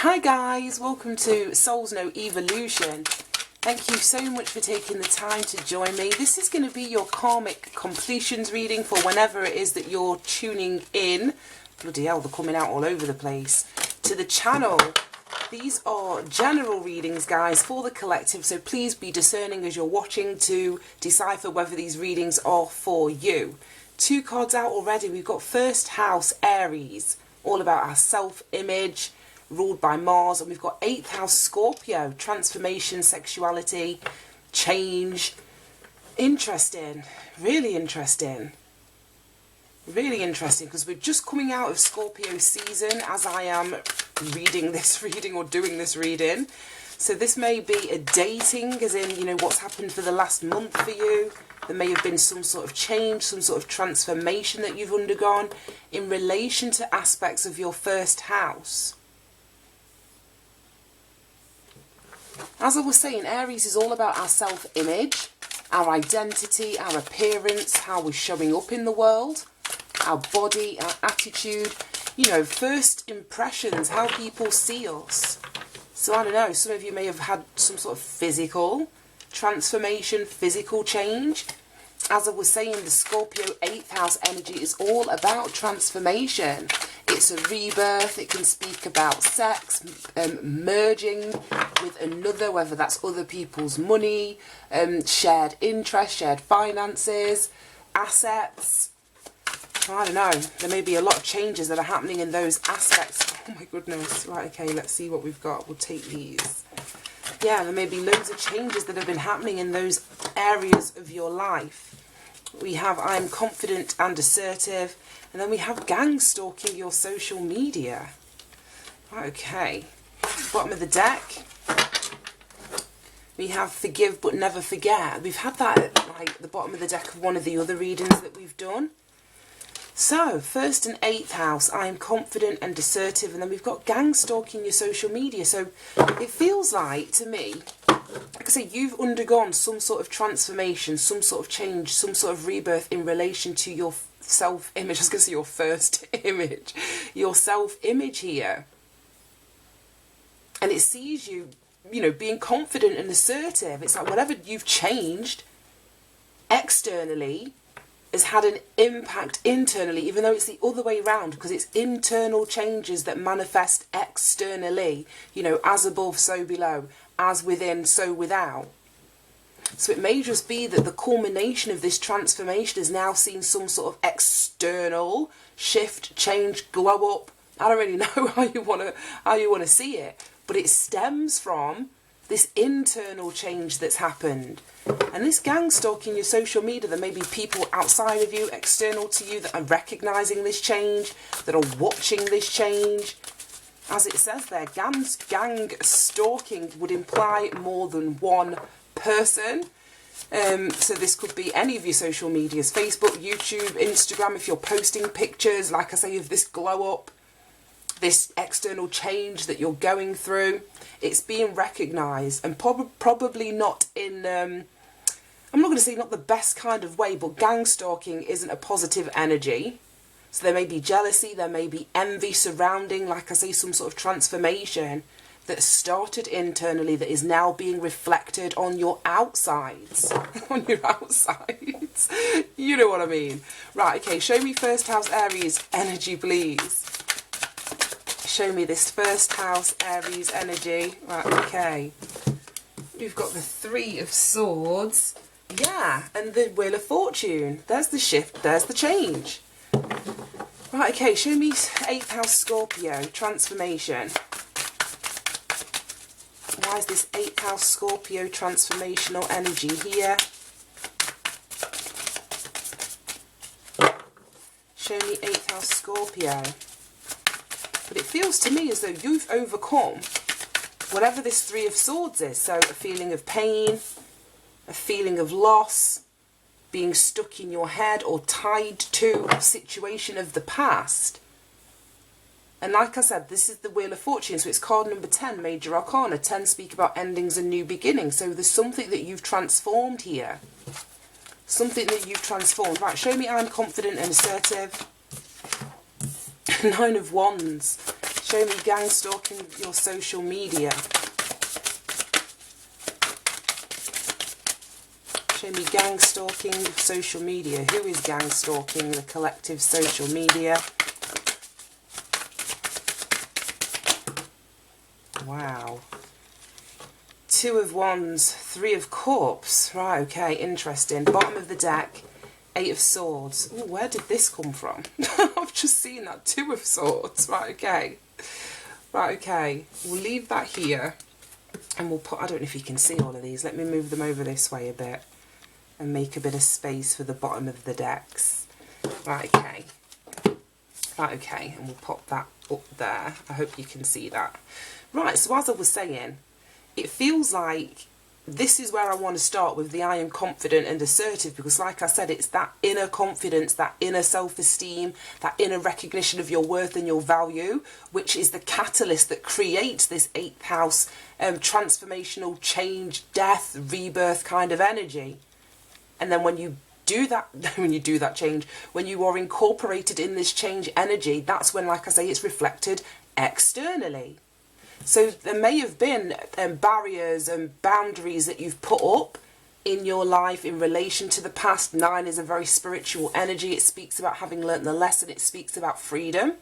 Hi guys, welcome to Souls Know Evolution. Thank you so much for taking the time to join me. This is going to be your karmic completions reading for whenever it is that you're tuning in. Bloody hell, they're coming out all over the place. To the channel. These are general readings, guys, for the collective, so please be discerning as you're watching to decipher whether these readings are for you. 2 cards out already. We've got First House Aries, all about our self-image, ruled by Mars, and we've got 8th House Scorpio, transformation, sexuality, change. Interesting, really interesting. Really interesting, because we're just coming out of Scorpio season as I am reading this reading or doing this reading. So this may be a dating, as in, you know, what's happened for the last month for you. There may have been some sort of change, some sort of transformation that you've undergone in relation to aspects of your first house. As I was saying, Aries is all about our self-image, our identity, our appearance, how we're showing up in the world, our body, our attitude, you know, first impressions, how people see us. So I don't know, some of you may have had some sort of physical transformation, physical change. As I was saying, the Scorpio 8th house energy is all about transformation. It's a rebirth. It can speak about sex, merging with another, whether that's other people's money, shared interest, shared finances, assets. I don't know. There may be a lot of changes that are happening in those aspects. Oh my goodness. Right, okay, let's see what we've got. We'll take these. Yeah, there may be loads of changes that have been happening in those areas of your life. We have I'm confident and assertive. And then we have gang stalking your social media. Right, okay. Bottom of the deck. We have forgive but never forget. We've had that at like the bottom of the deck of one of the other readings that we've done. So, 1st and 8th house, I am confident and assertive, and then we've got gang stalking your social media. So, it feels like, to me, like I say, you've undergone some sort of transformation, some sort of change, some sort of rebirth in relation to your self-image. I was going to say your first image. Your self-image here. And it sees you, you know, being confident and assertive. It's like whatever you've changed externally has had an impact internally, even though it's the other way around, because it's internal changes that manifest externally, you know, as above, so below, as within, so without. So it may just be that the culmination of this transformation has now seen some sort of external shift, change, glow up. I don't really know how you want to see it, but it stems from this internal change that's happened. And this gang stalking your social media, there may be people outside of you, external to you, that are recognising this change, that are watching this change. As it says there, gang stalking would imply more than one person. So this could be any of your social medias, Facebook, YouTube, Instagram, if you're posting pictures, like I say, of this glow up, this external change that you're going through. It's being recognised, and probably not in, I'm not going to say not the best kind of way, but gang stalking isn't a positive energy. So there may be jealousy, there may be envy surrounding, like I say, some sort of transformation that started internally that is now being reflected on your outsides. On your outsides. You know what I mean. Right, okay, show me First House Aries energy, please. Show me this First House Aries energy. Right, okay. We've got the 3 of Swords. Yeah, and the Wheel of Fortune. There's the shift, there's the change. Right, okay, show me 8th House Scorpio, transformation. Why is this 8th House Scorpio transformational energy here? Show me 8th House Scorpio. But it feels to me as though you've overcome whatever this 3 of Swords is. So a feeling of pain, a feeling of loss, being stuck in your head or tied to a situation of the past. And like I said, this is the Wheel of Fortune, so it's card number 10, Major Arcana. 10 speak about endings and new beginnings. So there's something that you've transformed here. Something that you've transformed. Right, show me I'm confident and assertive. 9 of Wands. Show me gang stalking your social media. Show me gang stalking social media. Who is gang stalking the collective social media? Wow. Two of Wands, Three of Cups. Right, okay, interesting. Bottom of the deck, Eight of Swords. Ooh, where did this come from? I've just seen that. Two of Swords. Right, okay. Right, okay. We'll leave that here. And we'll put, I don't know if you can see all of these. Let me move them over this way a bit. And make a bit of space for the bottom of the decks. Right, okay. Right, okay. And we'll pop that up there. I hope you can see that. Right, so as I was saying, it feels like this is where I want to start with the I am confident and assertive, because like I said, it's that inner confidence, that inner self-esteem, that inner recognition of your worth and your value, which is the catalyst that creates this 8th house transformational change, death, rebirth kind of energy. And then when you do that, change, when you are incorporated in this change energy, that's when, like I say, it's reflected externally. So there may have been barriers and boundaries that you've put up in your life in relation to the past. 9 is a very spiritual energy. It speaks about having learnt the lesson. It speaks about freedom.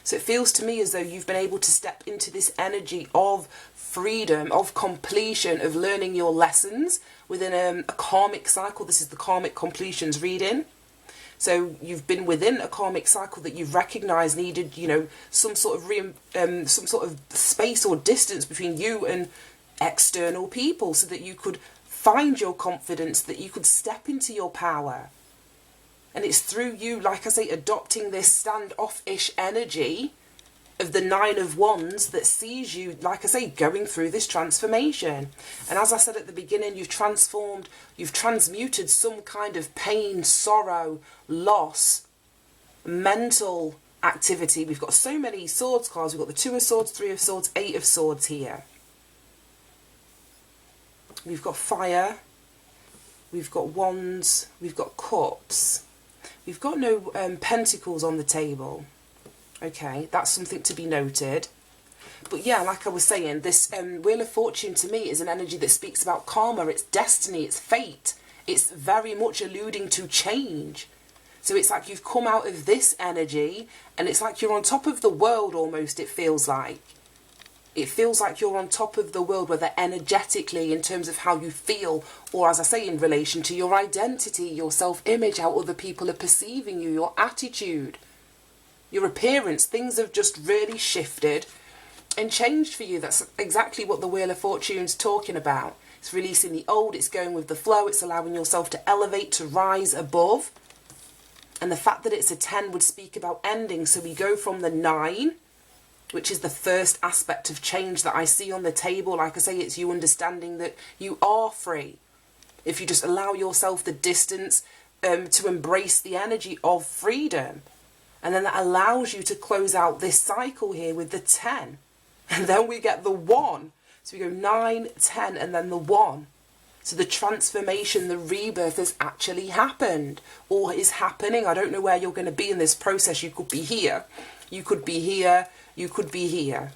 So it feels to me as though you've been able to step into this energy of freedom, of completion, of learning your lessons within a karmic cycle. This is the Karmic Completions reading. So you've been within a karmic cycle that you've recognised needed, you know, some sort of space or distance between you and external people, so that you could find your confidence, that you could step into your power. And it's through you, like I say, adopting this standoffish energy of the 9 of Wands that sees you, like I say, going through this transformation. And as I said at the beginning, you've transformed, you've transmuted some kind of pain, sorrow, loss, mental activity. We've got so many swords cards. We've got the 2 of Swords, 3 of Swords, 8 of Swords here. We've got fire. We've got wands. We've got cups. We've got no pentacles on the table. Okay, that's something to be noted. But yeah, like I was saying, this Wheel of Fortune to me is an energy that speaks about karma, it's destiny, it's fate. It's very much alluding to change. So it's like you've come out of this energy and it's like you're on top of the world almost, it feels like. It feels like you're on top of the world, whether energetically in terms of how you feel, or as I say, in relation to your identity, your self-image, how other people are perceiving you, your attitude, your appearance. Things have just really shifted and changed for you. That's exactly what the Wheel of Fortune's talking about. It's releasing the old, it's going with the flow, it's allowing yourself to elevate, to rise above. And the fact that it's a 10 would speak about ending. So we go from the 9, which is the first aspect of change that I see on the table. Like I say, it's you understanding that you are free. If you just allow yourself the distance to embrace the energy of freedom. And then that allows you to close out this cycle here with the 10. And then we get the 1. So we go 9, 10, and then the 1. So the transformation, the rebirth has actually happened, or is happening. I don't know where you're going to be in this process. You could be here. You could be here. You could be here.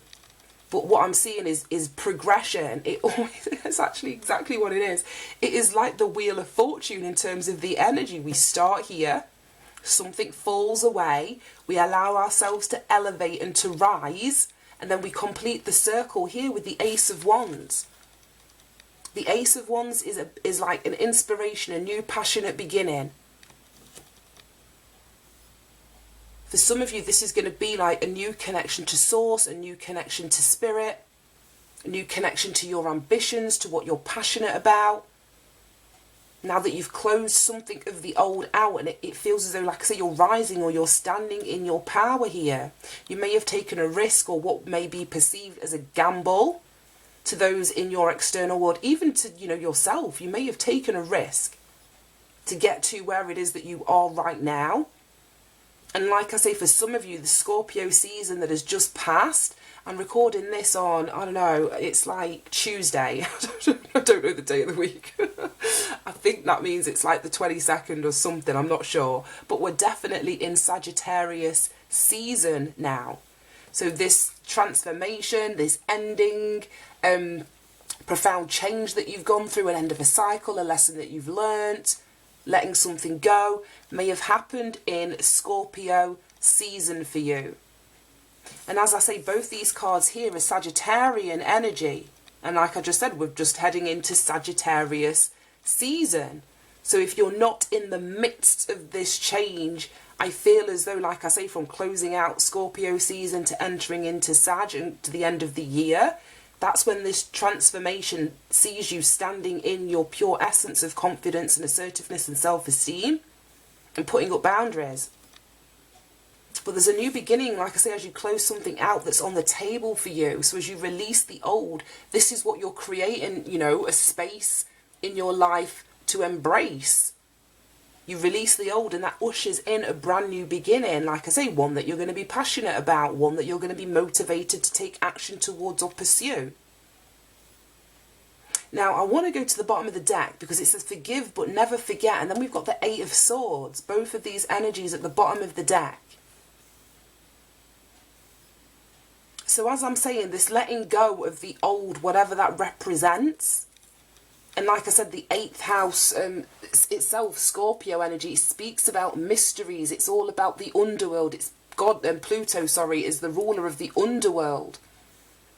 But what I'm seeing is progression. It's actually exactly what it is. It is like the Wheel of Fortune in terms of the energy. We start here. Something falls away. We allow ourselves to elevate and to rise. And then we complete the circle here with the Ace of Wands. The Ace of Wands is like an inspiration, a new passionate beginning. For some of you, this is going to be like a new connection to source, a new connection to spirit, a new connection to your ambitions, to what you're passionate about. Now that you've closed something of the old out, and it feels as though, like I say, you're rising or you're standing in your power here. You may have taken a risk, or what may be perceived as a gamble to those in your external world, even to, you know, yourself. You may have taken a risk to get to where it is that you are right now. And like I say, for some of you, the Scorpio season that has just passed, I'm recording this on, I don't know, it's like Tuesday. I don't know the day of the week. I think that means it's like the 22nd or something, I'm not sure. But we're definitely in Sagittarius season now. So this transformation, this ending, profound change that you've gone through, an end of a cycle, a lesson that you've learnt, letting something go, may have happened in Scorpio season for you. And as I say, both these cards here are Sagittarian energy. And like I just said, we're just heading into Sagittarius season. So if you're not in the midst of this change, I feel as though, like I say, from closing out Scorpio season to entering into Sag and to the end of the year, that's when this transformation sees you standing in your pure essence of confidence and assertiveness and self-esteem and putting up boundaries. But there's a new beginning, like I say, as you close something out that's on the table for you. So as you release the old, this is what you're creating, you know, a space in your life to embrace. You release the old and that ushers in a brand new beginning. Like I say, one that you're going to be passionate about, one that you're going to be motivated to take action towards or pursue. Now, I want to go to the bottom of the deck because it says forgive but never forget. And then we've got the Eight of Swords, both of these energies at the bottom of the deck. So as I'm saying, this letting go of the old, whatever that represents, and like I said, the 8th house itself, Scorpio energy, speaks about mysteries. It's all about the underworld. It's God and Pluto, sorry, is the ruler of the underworld.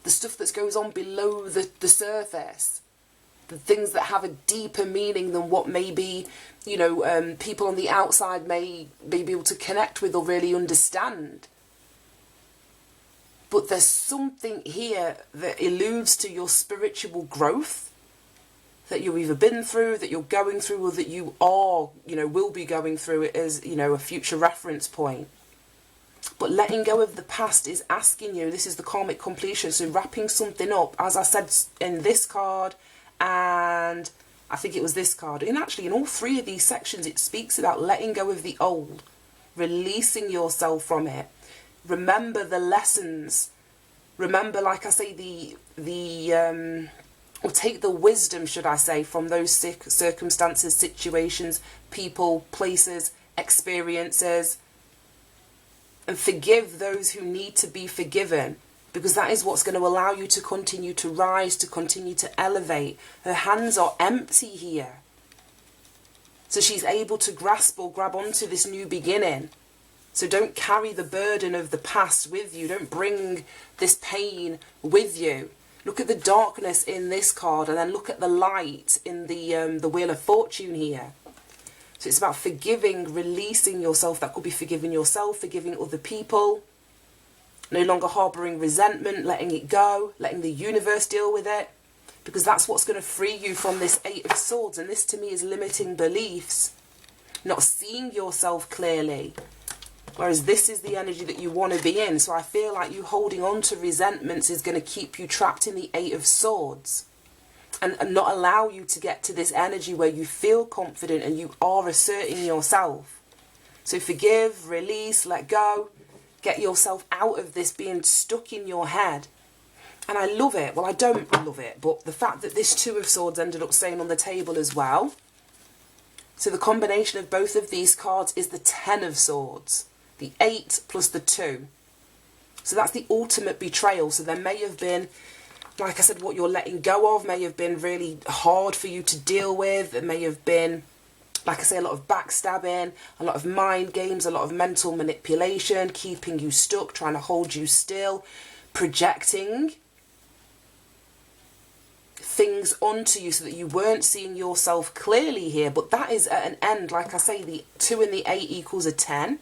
The stuff that goes on below the surface. The things that have a deeper meaning than what maybe, you know, people on the outside may be able to connect with or really understand. But there's something here that alludes to your spiritual growth that you've either been through, that you're going through, or that you are, you know, will be going through it as, you know, a future reference point. But letting go of the past is asking you, this is the karmic completion, so wrapping something up, as I said in this card, and I think it was this card, and actually in all three of these sections it speaks about letting go of the old, releasing yourself from it. Remember the lessons. Remember, like I say, or take the wisdom, should I say, from those circumstances, situations, people, places, experiences, and forgive those who need to be forgiven, because that is what's going to allow you to continue to rise, to continue to elevate. Her hands are empty here. So she's able to grasp or grab onto this new beginning. So don't carry the burden of the past with you. Don't bring this pain with you. Look at the darkness in this card and then look at the light in the Wheel of Fortune here. So it's about forgiving, releasing yourself. That could be forgiving yourself, forgiving other people. No longer harbouring resentment, letting it go, letting the universe deal with it. Because that's what's going to free you from this Eight of Swords. And this to me is limiting beliefs. Not seeing yourself clearly. Whereas this is the energy that you want to be in. So I feel like you holding on to resentments is going to keep you trapped in the Eight of Swords. And not allow you to get to this energy where you feel confident and you are asserting yourself. So forgive, release, let go. Get yourself out of this being stuck in your head. And I love it. Well, I don't love it. But the fact that this Two of Swords ended up staying on the table as well. So the combination of both of these cards is the Ten of Swords. The 8 plus the 2. So that's the ultimate betrayal. So there may have been, like I said, what you're letting go of may have been really hard for you to deal with. It may have been, like I say, a lot of backstabbing, a lot of mind games, a lot of mental manipulation, keeping you stuck, trying to hold you still, projecting things onto you so that you weren't seeing yourself clearly here. But that is at an end. Like I say, the 2 and the 8 equals a 10.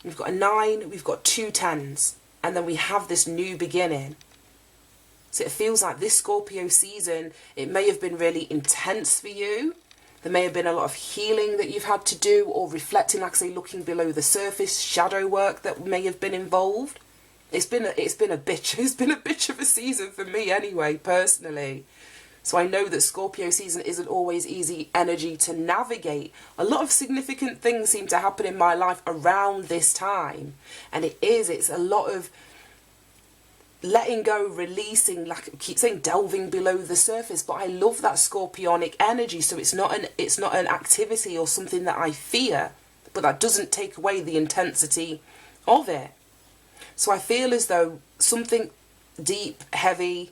We've got a 9, we've got 2 10s, and then we have this new beginning. So it feels like this Scorpio season, it may have been really intense for you. There may have been a lot of healing that you've had to do, or reflecting, like I say, looking below the surface, shadow work that may have been involved. It's been a bitch of a season for me anyway, personally. So I know that Scorpio season isn't always easy energy to navigate. A lot of significant things seem to happen in my life around this time. And it's a lot of letting go, releasing, like I keep saying, delving below the surface. But I love that scorpionic energy. So it's not an activity or something that I fear, but that doesn't take away the intensity of it. So I feel as though something deep, heavy,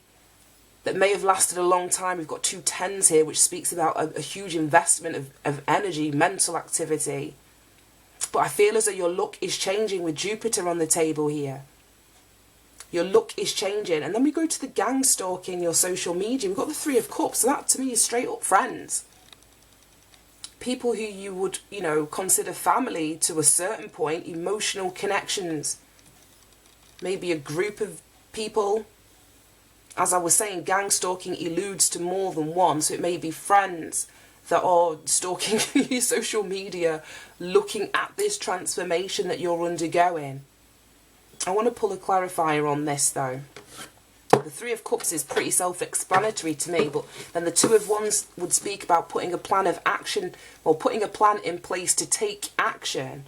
that may have lasted a long time. We've got 2 tens here, which speaks about a huge investment of energy, mental activity. But I feel as though your look is changing with Jupiter on the table here. Your look is changing. And then we go to the gang stalking your social media. We've got the 3 of Cups. So that to me is straight up friends. People who you would, you know, consider family to a certain point. Emotional connections. Maybe a group of people. As I was saying, gang stalking alludes to more than one. So it may be friends that are stalking your social media, looking at this transformation that you're undergoing. I want to pull a clarifier on this though. The 3 of Cups is pretty self-explanatory to me, but then the 2 of Wands would speak about putting a plan of action, or putting a plan in place to take action.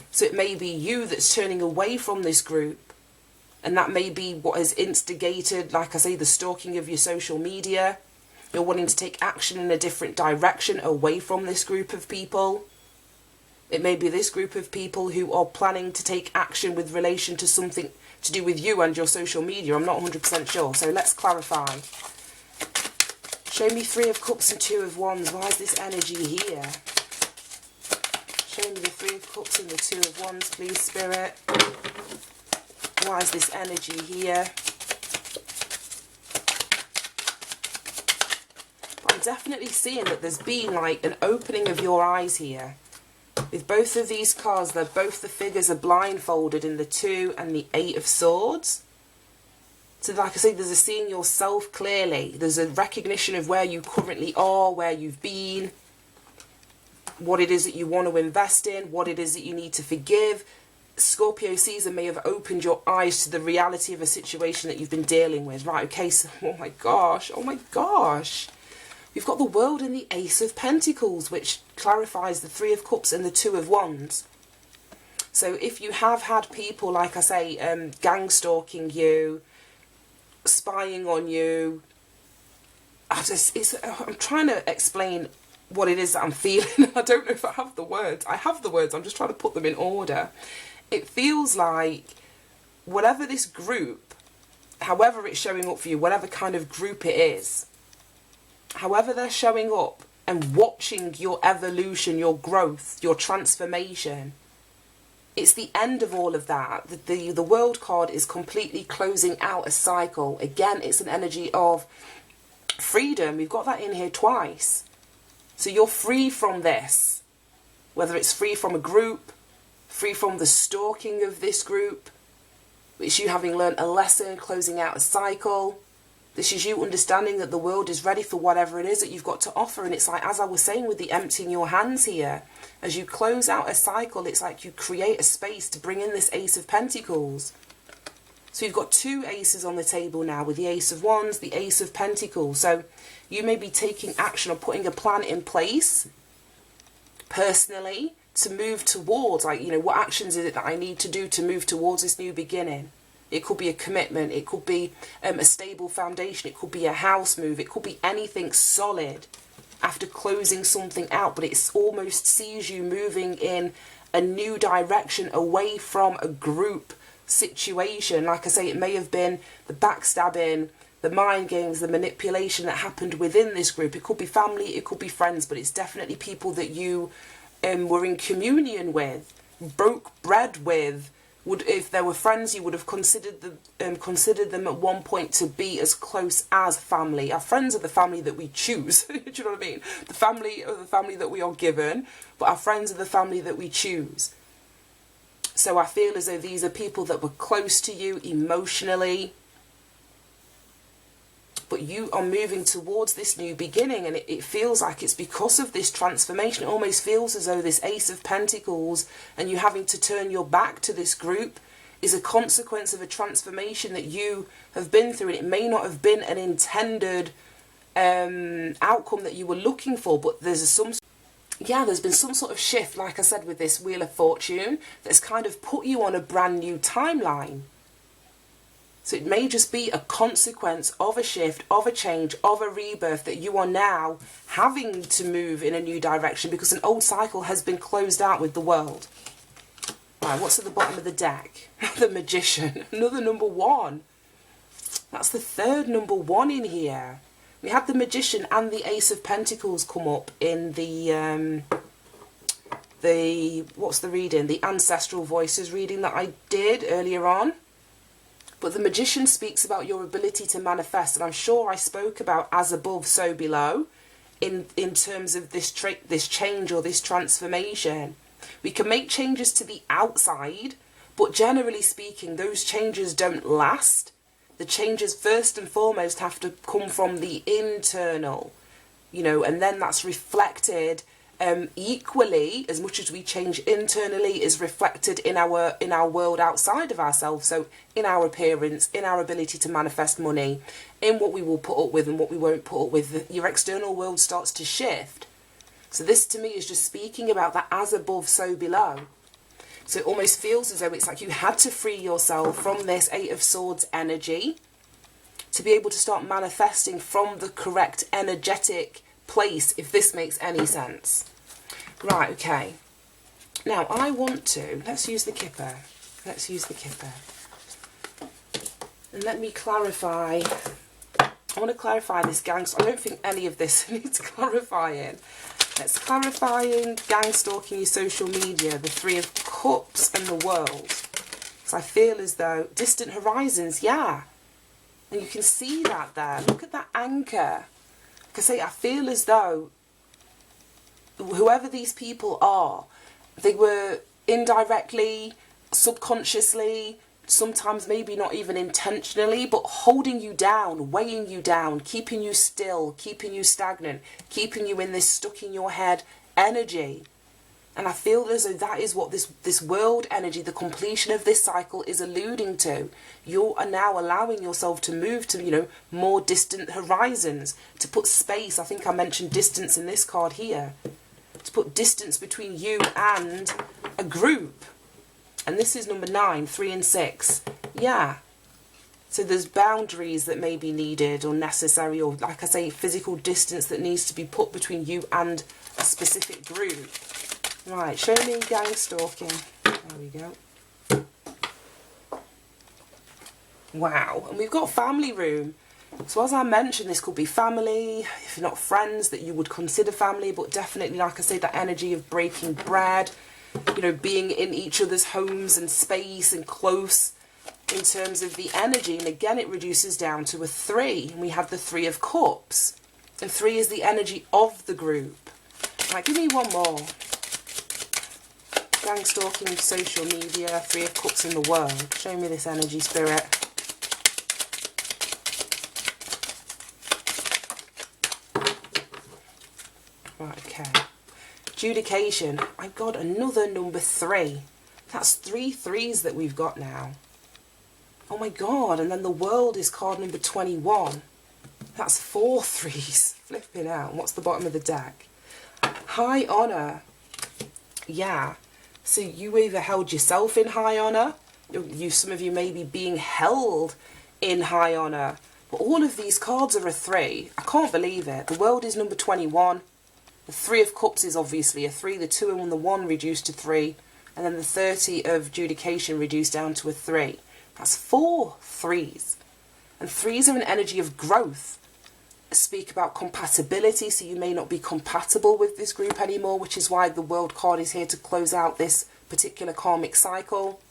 So it may be you that's turning away from this group, and that may be what has instigated, like I say, the stalking of your social media. You're wanting to take action in a different direction away from this group of people. It may be this group of people who are planning to take action with relation to something to do with you and your social media. I'm not 100% sure, so let's clarify. Show me 3 of Cups and 2 of Wands. Why is this energy here? Show me the 3 of Cups and the 2 of Wands, please, Spirit. Why is this energy here? But I'm definitely seeing that there's been like an opening of your eyes here. With both of these cards, they're both the figures are blindfolded in the 2 and the 8 of Swords. So like I say, there's a seeing yourself clearly. There's a recognition of where you currently are, where you've been, what it is that you want to invest in, what it is that you need to forgive. Scorpio season may have opened your eyes to the reality of a situation that you've been dealing with. Right, okay, so, oh my gosh. We've got the World and the Ace of Pentacles, which clarifies the 3 of Cups and the 2 of Wands. So if you have had people, like I say, gang stalking you, spying on you, I'm trying to explain what it is that I'm feeling. I don't know if I have the words. I have the words, I'm just trying to put them in order. It feels like whatever this group, however it's showing up for you, whatever kind of group it is, however they're showing up and watching your evolution, your growth, your transformation, it's the end of all of that. The World card is completely closing out a cycle. Again, it's an energy of freedom. We've got that in here twice. So you're free from this, whether it's free from a group, free from the stalking of this group, it's you having learned a lesson, closing out a cycle. This is you understanding that the world is ready for whatever it is that you've got to offer. And it's like, as I was saying with the emptying your hands here, as you close out a cycle, it's like you create a space to bring in this Ace of Pentacles. So you've got 2 aces on the table now with the Ace of Wands, the Ace of Pentacles. So you may be taking action or putting a plan in place personally to move towards, like, you know, what actions is it that I need to do to move towards this new beginning? It could be a commitment, it could be a stable foundation, it could be a house move, it could be anything solid after closing something out, but it almost sees you moving in a new direction away from a group situation. Like I say, it may have been the backstabbing, the mind games, the manipulation that happened within this group. It could be family, it could be friends, but it's definitely people that you were in communion with, broke bread with. Would, if there were friends, you would have considered them at one point to be as close as family. Our friends are the family that we choose. Do you know what I mean? The family are the family that we are given, but our friends are the family that we choose. So I feel as though these are people that were close to you emotionally, but you are moving towards this new beginning, and it feels like it's because of this transformation. It almost feels as though this Ace of Pentacles and you having to turn your back to this group is a consequence of a transformation that you have been through, and it may not have been an intended outcome that you were looking for, but there's been some sort of shift, like I said, with this Wheel of Fortune that's kind of put you on a brand new timeline. So it may just be a consequence of a shift, of a change, of a rebirth, that you are now having to move in a new direction because an old cycle has been closed out with the World. Right, what's at the bottom of the deck? The Magician. Another number 1. That's the third number 1 in here. We had the Magician and the Ace of Pentacles come up in the what's the reading? The Ancestral Voices reading that I did earlier on. But the Magician speaks about your ability to manifest, and I'm sure I spoke about as above, so below, in terms of this change or this transformation. We can make changes to the outside, but generally speaking, those changes don't last. The changes first and foremost have to come from the internal, you know, and then that's reflected equally. As much as we change internally is reflected in our world outside of ourselves. So in our appearance, in our ability to manifest money, in what we will put up with and what we won't put up with. Your external world starts to shift. So this to me is just speaking about that as above, so below. So it almost feels as though it's like you had to free yourself from this 8 of Swords energy to be able to start manifesting from the correct energetic place, if this makes any sense. Right, okay. Now I want to, let's use the Kipper. Let's use the Kipper. And let me clarify. I want to clarify this gang. I don't think any of this needs clarifying. Let's clarifying gang stalking your social media, the 3 of Cups and the World. So I feel as though distant horizons, yeah. And you can see that there. Look at that anchor. I feel as though whoever these people are, they were indirectly, subconsciously, sometimes maybe not even intentionally, but holding you down, weighing you down, keeping you still, keeping you stagnant, keeping you in this stuck in your head energy. And I feel as though that is what this world energy, the completion of this cycle is alluding to. You are now allowing yourself to move to, you know, more distant horizons, to put space. I think I mentioned distance in this card here. To put distance between you and a group. And this is number 9, 3 and 6. Yeah. So there's boundaries that may be needed or necessary, or like I say, physical distance that needs to be put between you and a specific group. Right, show me gang stalking. There we go. Wow, and we've got family room. So as I mentioned, this could be family, if you're not friends that you would consider family, but definitely, like I say, that energy of breaking bread, you know, being in each other's homes and space and close in terms of the energy. And again, it reduces down to a 3. And we have the 3 of Cups. And 3 is the energy of the group. Right, give me one more. Gang stalking, social media, 3 of Cups in the World. Show me this energy, Spirit. Right, okay. Adjudication. I got another number 3. That's 3 3s that we've got now. Oh my god, and then the World is card number 21. That's 4 3s. Flipping out. What's the bottom of the deck? High honour. Yeah. So you either held yourself in high honour, some of you may be being held in high honour. But all of these cards are a 3. I can't believe it. The World is number 21. The 3 of Cups is obviously a 3. The 2 and the 1 reduced to 3. And then the 30 of Adjudication reduced down to a 3. That's 4 3s. And 3s are an energy of growth. Speak about compatibility, so you may not be compatible with this group anymore, which is why the World card is here to close out this particular karmic cycle.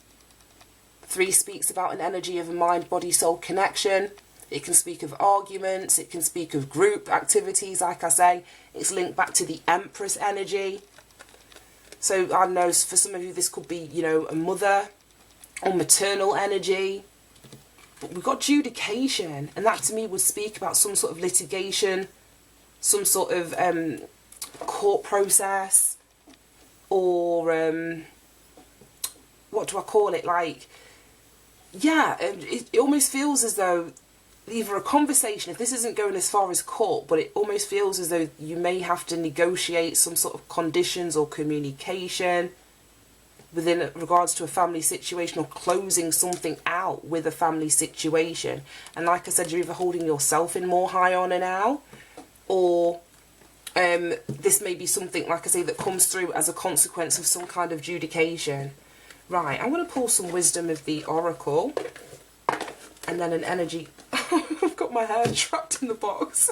3 speaks about an energy of a mind, body, soul connection. It can speak of arguments, it can speak of group activities, like I say. It's linked back to the Empress energy. So I know for some of you this could be, you know, a mother or maternal energy. But we've got adjudication, and that to me would speak about some sort of litigation, some sort of court process, or what do I call it? Like, yeah, it almost feels as though either a conversation, if this isn't going as far as court, but it almost feels as though you may have to negotiate some sort of conditions or communication within regards to a family situation, or closing something out with a family situation. And like I said, you're either holding yourself in more high honour now, or this may be something, like I say, that comes through as a consequence of some kind of adjudication. Right, I'm going to pull some wisdom of the oracle. And then an energy. I've got my hair trapped in the box.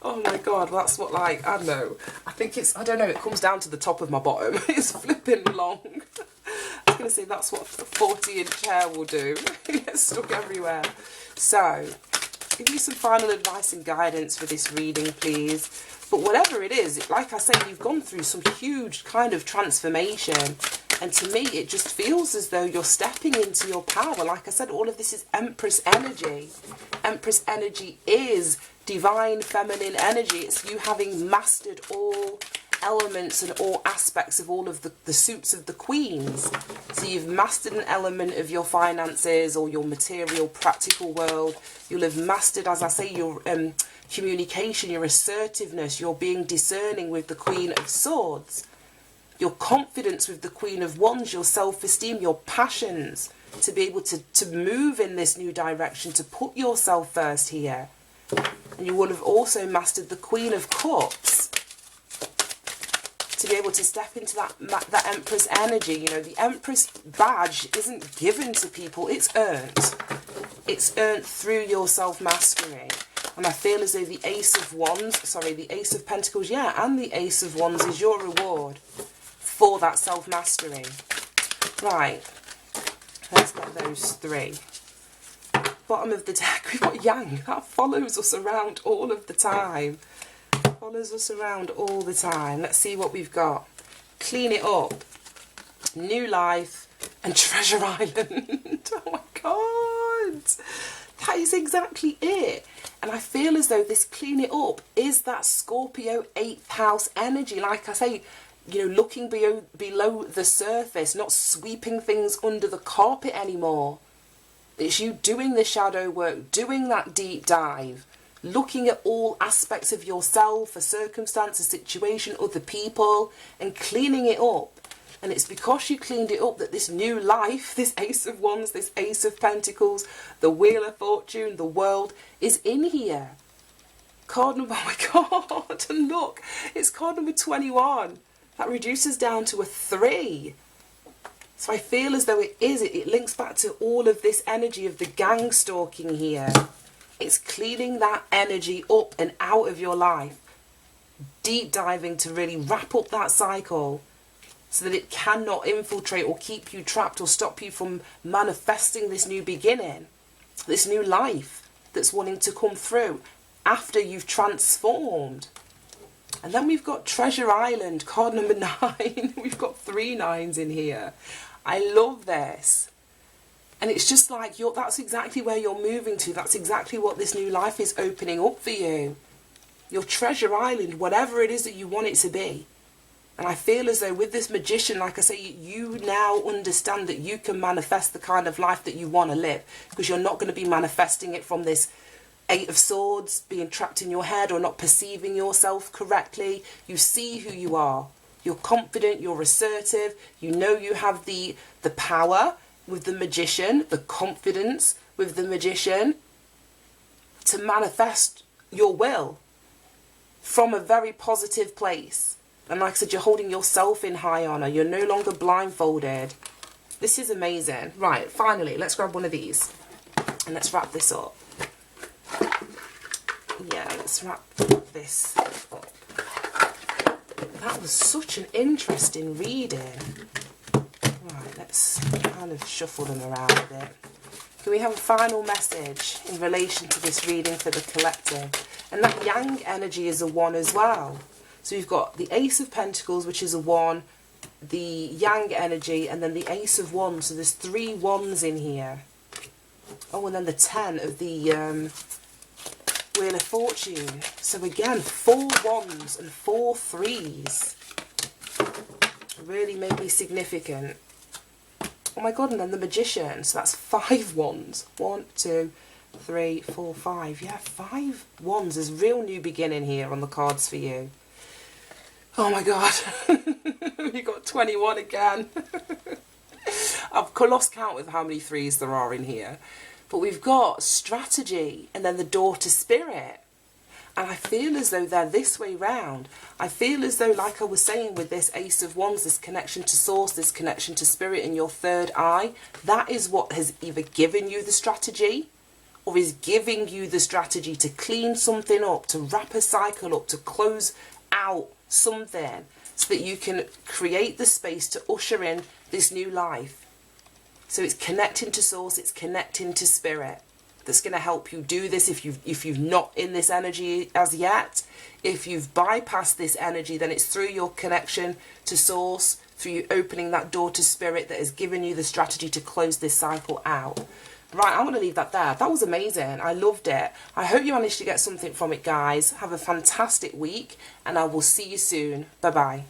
Oh my god, that's what, like, I don't know. I think it's, I don't know, it comes down to the top of my bottom. It's flipping long. I was going to say that's what a 40-inch hair will do. It gets stuck everywhere. So, give me some final advice and guidance for this reading, please. But whatever it is, like I say, you've gone through some huge kind of transformation. And to me, it just feels as though you're stepping into your power. Like I said, all of this is Empress energy. Empress energy is divine feminine energy. It's you having mastered all elements and all aspects of all of the suits of the queens. So you've mastered an element of your finances or your material, practical world. You'll have mastered, as I say, your communication, your assertiveness, your being discerning with the Queen of Swords. Your confidence with the Queen of Wands, your self-esteem, your passions, to be able to move in this new direction, to put yourself first here. And you will have also mastered the Queen of Cups, to be able to step into that Empress energy. You know, the Empress badge isn't given to people, it's earned. It's earned through your self-mastery. And I feel as though the Ace of Wands, sorry, the Ace of Pentacles, yeah, and the Ace of Wands is your reward for that self-mastery. Right, let's get those three. Bottom of the deck, we've got Yang. That follows us around all of the time. Follows us around all the time. Let's see what we've got. Clean it up. New life and Treasure Island. Oh my God. That is exactly it. And I feel as though this clean it up is that Scorpio 8th house energy. Like I say, you know, looking below the surface, not sweeping things under the carpet anymore. It's you doing the shadow work, doing that deep dive, looking at all aspects of yourself, a circumstance, a situation, other people, and cleaning it up. And it's because you cleaned it up that this new life, this Ace of Wands, this Ace of Pentacles, the Wheel of Fortune, the World, is in here. Card number, oh my God, and look, it's card number 21. That reduces down to a 3. So I feel as though it links back to all of this energy of the gang stalking here. It's cleaning that energy up and out of your life. Deep diving to really wrap up that cycle so that it cannot infiltrate or keep you trapped or stop you from manifesting this new beginning, this new life that's wanting to come through after you've transformed. And then we've got Treasure Island, card number 9. We've got 3 9s in here. I love this. And it's just like, that's exactly where you're moving to. That's exactly what this new life is opening up for you. Your Treasure Island, whatever it is that you want it to be. And I feel as though with this Magician, like I say, you now understand that you can manifest the kind of life that you want to live. Because you're not going to be manifesting it from this 8 of Swords, being trapped in your head or not perceiving yourself correctly. You see who you are. You're confident, you're assertive, you know you have the power with the Magician, the confidence with the Magician to manifest your will from a very positive place. And like I said, you're holding yourself in high honour. You're no longer blindfolded. This is amazing. Right, finally, let's grab one of these and let's wrap this up. Yeah, let's wrap this up. That was such an interesting reading. Right, let's kind of shuffle them around a bit. Can we have a final message in relation to this reading for the collective? And that Yang energy is a 1 as well. So we've got the Ace of Pentacles, which is a 1, the Yang energy, and then the Ace of Wands. So there's 3 1s in here. Oh, and then the 10 of the Wheel of Fortune. So again, 4 1s and 4 3s. Really made me significant. Oh my God, and then the Magician. So that's 5 1s. 1, 2, 3, 4, 5. Yeah, 5 1s. There's real new beginning here on the cards for you. Oh my God. You got 21 again. I've lost count with how many 3s there are in here. But we've got strategy and then the door to spirit. And I feel as though they're this way round. I feel as though, like I was saying with this Ace of Wands, this connection to source, this connection to spirit in your third eye, that is what has either given you the strategy or is giving you the strategy to clean something up, to wrap a cycle up, to close out something so that you can create the space to usher in this new life. So it's connecting to source, it's connecting to spirit. That's going to help you do this if you've not in this energy as yet. If you've bypassed this energy, then it's through your connection to source, through you opening that door to spirit that has given you the strategy to close this cycle out. Right, I'm going to leave that there. That was amazing. I loved it. I hope you managed to get something from it, guys. Have a fantastic week, and I will see you soon. Bye-bye.